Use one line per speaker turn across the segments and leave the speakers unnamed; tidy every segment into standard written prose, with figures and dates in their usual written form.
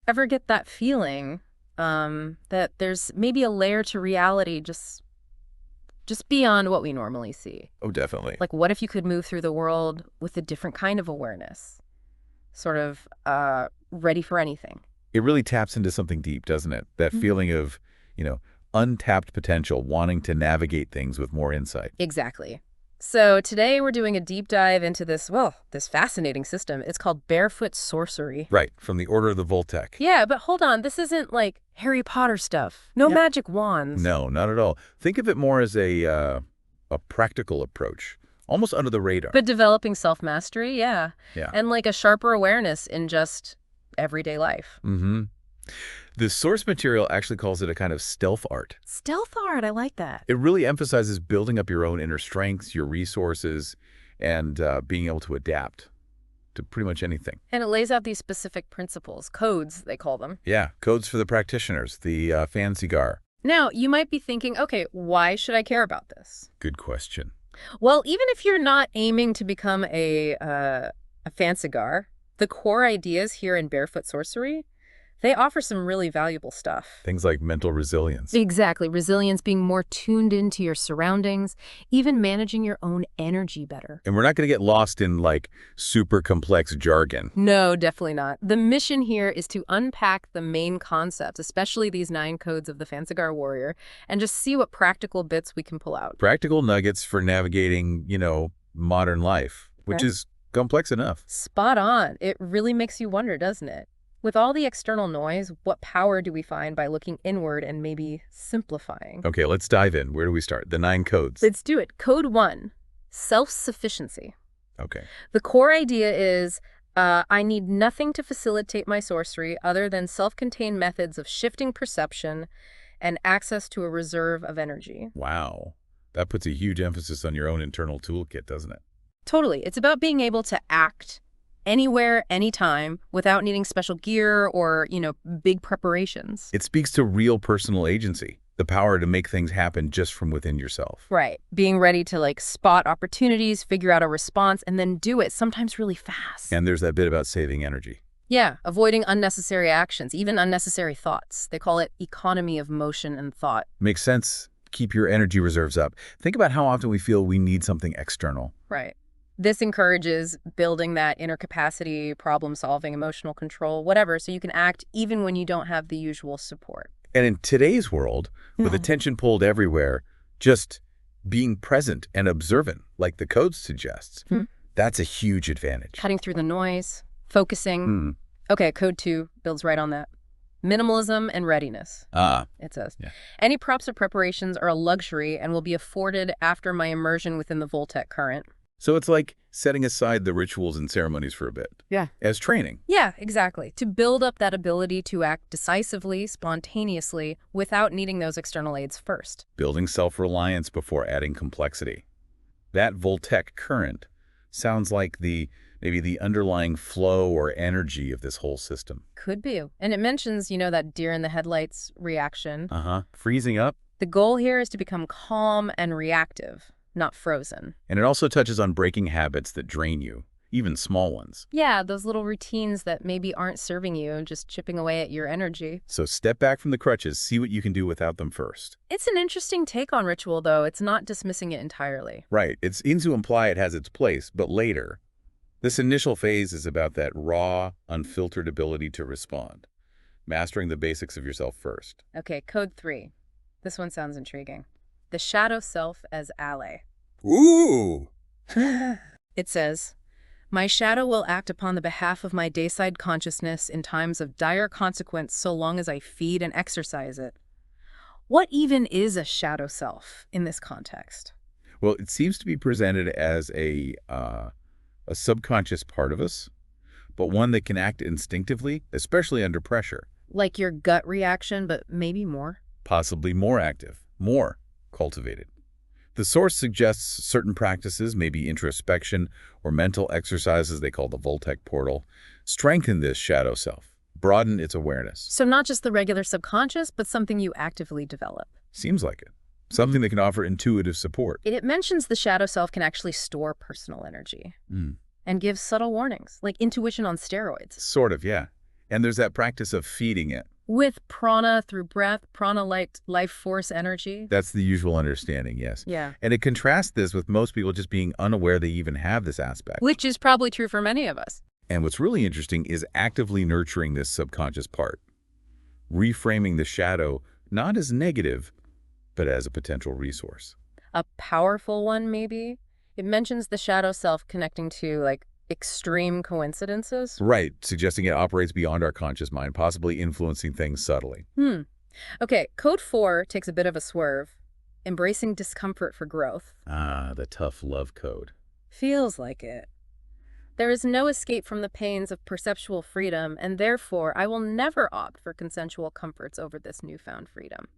ever get that feeling that there's maybe a layer to reality just beyond what we normally see?
Oh, definitely.
Like, what if you could move through the world with a different kind of awareness? Sort of ready for anything.
It really taps into something deep, doesn't it? That feeling of, you know, untapped potential, wanting to navigate things with more insight.
Exactly. So today we're doing a deep dive into this fascinating system. It's called Bare Foot Sorcery.
Right, from the Order of the Voltec.
Yeah, but hold on. This isn't like Harry Potter stuff. No magic wands.
No, not at all. Think of it more as a practical approach, almost under the radar.
But developing self-mastery, yeah.
Yeah.
And like a sharper awareness in just everyday life.
Mm-hmm. The source material actually calls it a kind of stealth art.
Stealth art, I like that.
It really emphasizes building up your own inner strengths, your resources, and being able to adapt to pretty much anything.
And it lays out these specific principles, codes, they call them.
Yeah, codes for the practitioners, the fancygar.
Now, you might be thinking, okay, why should I care about this?
Good question.
Well, even if you're not aiming to become a fancigar, the core ideas here in Bare Foot Sorcery, they offer some really valuable stuff.
Things like mental resilience.
Exactly. Resilience, being more tuned into your surroundings, even managing your own energy better.
And we're not going to get lost in, like, super complex jargon.
No, definitely not. The mission here is to unpack the main concepts, especially these 9 codes of the Fancigar Warrior, and just see what practical bits we can pull out.
Practical nuggets for navigating, modern life, which is complex enough.
Spot on. It really makes you wonder, doesn't it? With all the external noise, what power do we find by looking inward and maybe simplifying?
Okay, let's dive in. Where do we start? The 9 codes.
Let's do it. Code 1, self-sufficiency.
Okay.
The core idea is I need nothing to facilitate my sorcery other than self-contained methods of shifting perception and access to a reserve of energy.
Wow. That puts a huge emphasis on your own internal toolkit, doesn't it?
Totally. It's about being able to act anywhere, anytime, without needing special gear or, big preparations.
It speaks to real personal agency, the power to make things happen just from within yourself.
Right. Being ready to, spot opportunities, figure out a response, and then do it, sometimes really fast.
And there's that bit about saving energy.
Yeah, avoiding unnecessary actions, even unnecessary thoughts. They call it economy of motion and thought.
Makes sense. Keep your energy reserves up. Think about how often we feel we need something external.
Right. This encourages building that inner capacity, problem-solving, emotional control, whatever, so you can act even when you don't have the usual support.
And in today's world, with attention pulled everywhere, just being present and observant, like the code suggests, that's a huge advantage.
Cutting through the noise, focusing. Okay, code 2 builds right on that. Minimalism and readiness. It says.
Yeah.
Any props or preparations are a luxury and will be afforded after my immersion within the Voltec current.
So it's like setting aside the rituals and ceremonies for a bit.
Yeah.
As training.
Yeah, exactly. To build up that ability to act decisively, spontaneously, without needing those external aids first.
Building self-reliance before adding complexity. That Voltec current sounds like maybe the underlying flow or energy of this whole system.
Could be. And it mentions, that deer in the headlights reaction.
Freezing up.
The goal here is to become calm and reactive, not frozen.
And it also touches on breaking habits that drain you, even small ones.
Yeah, those little routines that maybe aren't serving you, just chipping away at your energy.
So step back from the crutches, see what you can do without them first.
It's an interesting take on ritual, though. It's not dismissing it entirely.
Right. It seems to imply it has its place, but later. This initial phase is about that raw, unfiltered ability to respond, mastering the basics of yourself first.
Okay, code 3. This one sounds intriguing. The shadow self as ally.
Ooh!
It says, my shadow will act upon the behalf of my dayside consciousness in times of dire consequence so long as I feed and exercise it. What even is a shadow self in this context?
Well, it seems to be presented as a subconscious part of us, but one that can act instinctively, especially under pressure.
Like your gut reaction, but maybe more?
Possibly more active, more cultivated. The source suggests certain practices, maybe introspection or mental exercises they call the Voltec portal, strengthen this shadow self, broaden its awareness.
So not just the regular subconscious, but something you actively develop.
Seems like it. Something that can offer intuitive support.
It mentions the shadow self can actually store personal energy and give subtle warnings, like intuition on steroids.
Sort of, yeah. And there's that practice of feeding it.
With prana through breath, prana like life force energy.
That's the usual understanding, yes.
Yeah.
And it contrasts this with most people just being unaware they even have this aspect.
Which is probably true for many of us.
And what's really interesting is actively nurturing this subconscious part. Reframing the shadow not as negative, but as a potential resource.
A powerful one, maybe? It mentions the shadow self connecting to, like, extreme coincidences.
Right, suggesting it operates beyond our conscious mind, possibly influencing things subtly.
Okay, Code 4 takes a bit of a swerve. Embracing discomfort for growth.
Ah, the tough love code.
Feels like it. There is no escape from the pains of perceptual freedom, and therefore I will never opt for consensual comforts over this newfound freedom.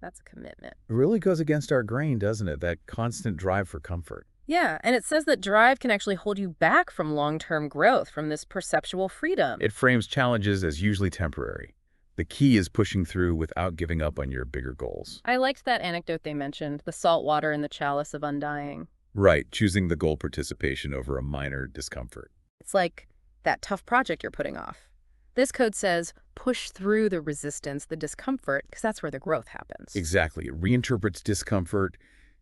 That's a commitment.
It really goes against our grain, doesn't it? That constant drive for comfort.
Yeah, and it says that drive can actually hold you back from long-term growth, from this perceptual freedom.
It frames challenges as usually temporary. The key is pushing through without giving up on your bigger goals.
I liked that anecdote they mentioned, the salt water in the chalice of undying.
Right, choosing the goal participation over a minor discomfort.
It's like that tough project you're putting off. This code says push through the resistance, the discomfort, because that's where the growth happens.
Exactly. It reinterprets discomfort,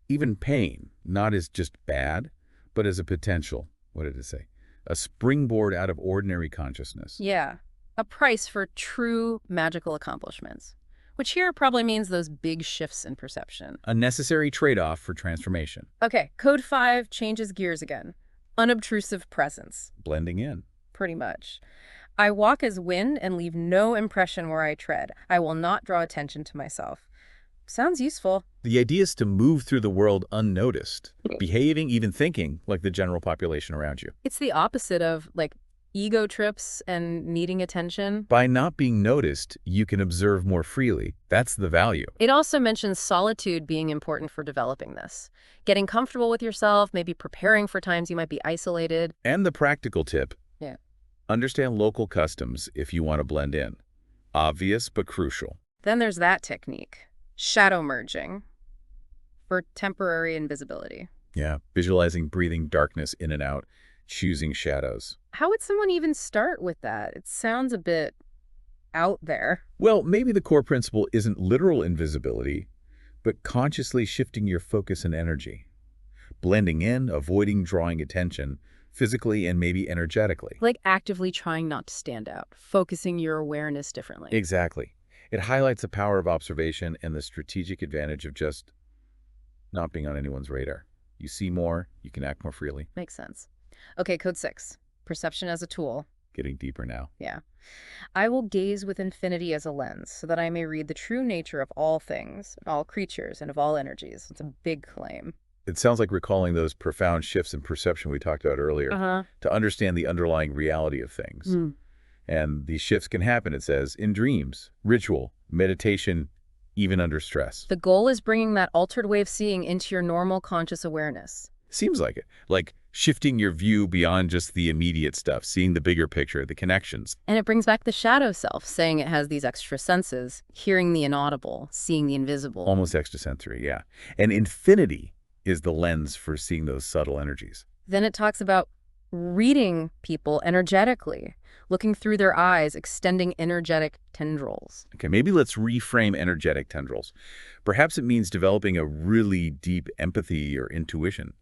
even pain, not as just bad, but as a potential, what did it say? A springboard out of ordinary consciousness.
Yeah, a price for true magical accomplishments, which here probably means those big shifts in perception.
A necessary trade-off for transformation.
Okay, Code 5 changes gears again. Unobtrusive presence.
Blending in.
Pretty much. I walk as wind and leave no impression where I tread. I will not draw attention to myself. Sounds useful.
The idea is to move through the world unnoticed, behaving, even thinking, like the general population around you.
It's the opposite of, like, ego trips and needing attention.
By not being noticed, you can observe more freely. That's the value.
It also mentions solitude being important for developing this. Getting comfortable with yourself, maybe preparing for times you might be isolated.
And the practical tip.
Yeah.
Understand local customs if you want to blend in. Obvious, but crucial.
Then there's that technique. Shadow merging for temporary invisibility.
Yeah, visualizing breathing darkness in and out, choosing shadows.
How would someone even start with that? It sounds a bit out there.
Well, maybe the core principle isn't literal invisibility, but consciously shifting your focus and energy. Blending in, avoiding drawing attention, physically and maybe energetically.
Like actively trying not to stand out, focusing your awareness differently.
Exactly. It highlights the power of observation and the strategic advantage of just not being on anyone's radar. You see more, you can act more freely.
Makes sense. Okay, Code 6. Perception as a tool.
Getting deeper now.
Yeah. I will gaze with infinity as a lens, so that I may read the true nature of all things, all creatures, and of all energies. It's a big claim.
It sounds like recalling those profound shifts in perception we talked about earlier, to understand the underlying reality of things. And these shifts can happen, it says, in dreams, ritual, meditation, even under stress.
The goal is bringing that altered way of seeing into your normal conscious awareness.
Seems like it. Like shifting your view beyond just the immediate stuff, seeing the bigger picture, the connections.
And it brings back the shadow self, saying it has these extra senses, hearing the inaudible, seeing the invisible.
Almost extrasensory, yeah. And infinity is the lens for seeing those subtle energies.
Then it talks about reading people energetically, looking through their eyes, extending energetic tendrils.
Okay, maybe let's reframe energetic tendrils. Perhaps it means developing a really deep empathy or intuition,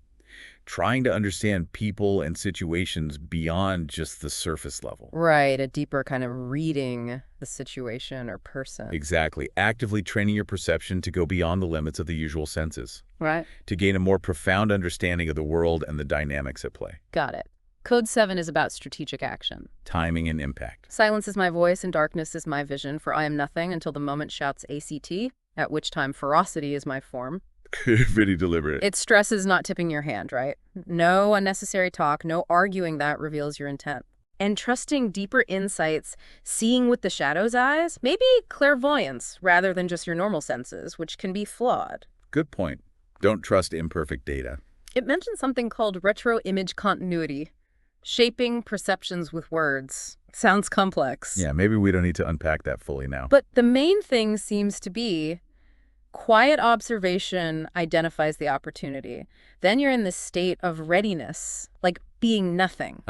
trying to understand people and situations beyond just the surface level.
Right, a deeper kind of reading the situation or person.
Exactly. Actively training your perception to go beyond the limits of the usual senses.
Right.
To gain a more profound understanding of the world and the dynamics at play.
Got it. Code 7 is about strategic action.
Timing and impact.
Silence is my voice and darkness is my vision, for I am nothing until the moment shouts ACT, at which time ferocity is my form.
Pretty deliberate.
It stresses not tipping your hand, right? No unnecessary talk, no arguing that reveals your intent. And trusting deeper insights, seeing with the shadow's eyes, maybe clairvoyance rather than just your normal senses, which can be flawed.
Good point. Don't trust imperfect data.
It mentions something called retro-image continuity, shaping perceptions with words. Sounds complex.
Yeah, maybe we don't need to unpack that fully now.
But the main thing seems to be quiet observation identifies the opportunity. Then you're in this state of readiness, like being nothing,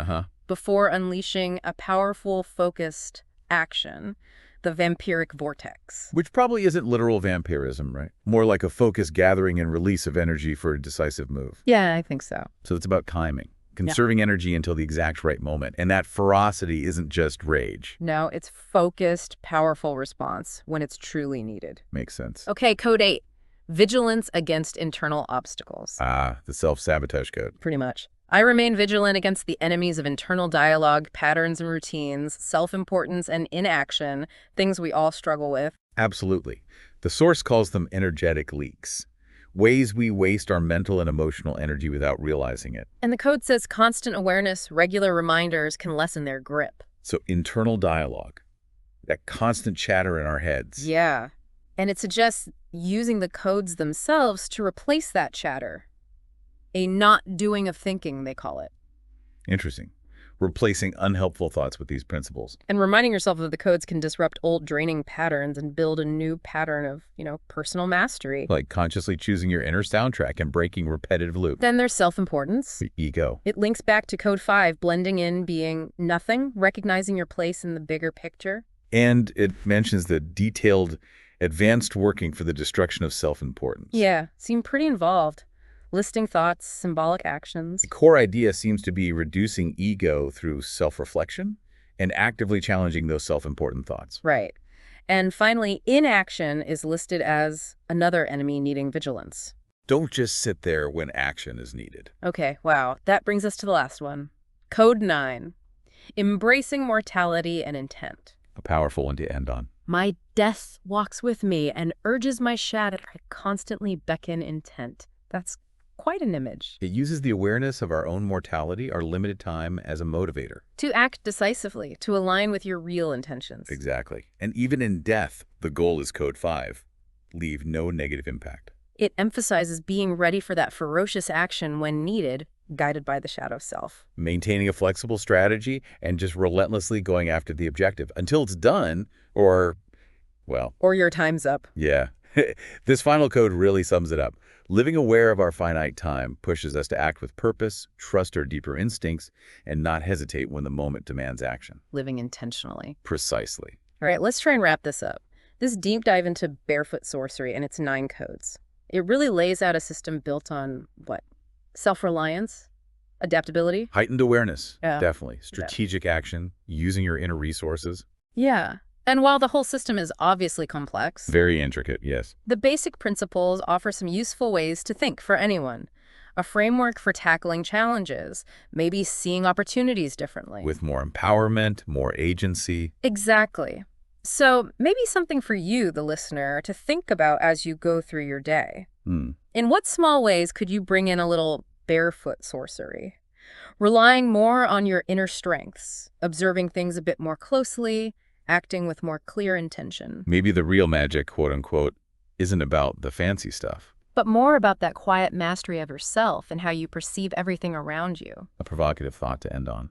before unleashing a powerful, focused action, the vampiric vortex.
Which probably isn't literal vampirism, right? More like a focused gathering and release of energy for a decisive move.
Yeah, I think so.
So it's about timing, conserving energy until the exact right moment. And that ferocity isn't just rage.
No, it's focused, powerful response when it's truly needed.
Makes sense.
Okay, code 8. Vigilance against internal obstacles.
Ah, the self-sabotage code.
Pretty much. I remain vigilant against the enemies of internal dialogue, patterns and routines, self-importance and inaction, things we all struggle with.
Absolutely. The source calls them energetic leaks, ways we waste our mental and emotional energy without realizing it.
And the code says constant awareness, regular reminders can lessen their grip.
So internal dialogue, that constant chatter in our heads.
Yeah. And it suggests using the codes themselves to replace that chatter. A not doing of thinking, they call it.
Interesting. Replacing unhelpful thoughts with these principles.
And reminding yourself of the codes can disrupt old draining patterns and build a new pattern of, personal mastery.
Like consciously choosing your inner soundtrack and breaking repetitive loops.
Then there's self-importance.
The ego.
It links back to code 5, blending in, being nothing, recognizing your place in the bigger picture.
And it mentions the detailed, advanced working for the destruction of self-importance.
Yeah, seem pretty involved. Listing thoughts, symbolic actions.
The core idea seems to be reducing ego through self-reflection and actively challenging those self-important thoughts.
Right. And finally, inaction is listed as another enemy needing vigilance.
Don't just sit there when action is needed.
Okay, wow. That brings us to the last one. Code 9. Embracing mortality and intent.
A powerful one to end on.
My death walks with me and urges my shadow. I constantly beckon intent. That's quite an image.
It uses the awareness of our own mortality, our limited time, as a motivator.
To act decisively, to align with your real intentions.
Exactly. And even in death, the goal is code 5. Leave no negative impact.
It emphasizes being ready for that ferocious action when needed, guided by the shadow self.
Maintaining a flexible strategy and just relentlessly going after the objective until it's done or
your time's up.
Yeah. This final code really sums it up. Living aware of our finite time pushes us to act with purpose, trust our deeper instincts, and not hesitate when the moment demands action.
Living intentionally.
Precisely.
All right, let's try and wrap this up. This deep dive into Bare Foot Sorcery and its 9 codes. It really lays out a system built on, what? Self-reliance? Adaptability?
Heightened awareness,
Yeah.
definitely. Strategic action, using your inner resources.
Yeah. And while the whole system is obviously complex,
Very intricate, yes.
the basic principles offer some useful ways to think for anyone. A framework for tackling challenges, maybe seeing opportunities differently.
With more empowerment, more agency.
Exactly. So maybe something for you, the listener, to think about as you go through your day. In what small ways could you bring in a little barefoot sorcery? Relying more on your inner strengths, observing things a bit more closely, acting with more clear intention.
Maybe the real magic, quote unquote, isn't about the fancy stuff.
But more about that quiet mastery of yourself and how you perceive everything around you.
A provocative thought to end on.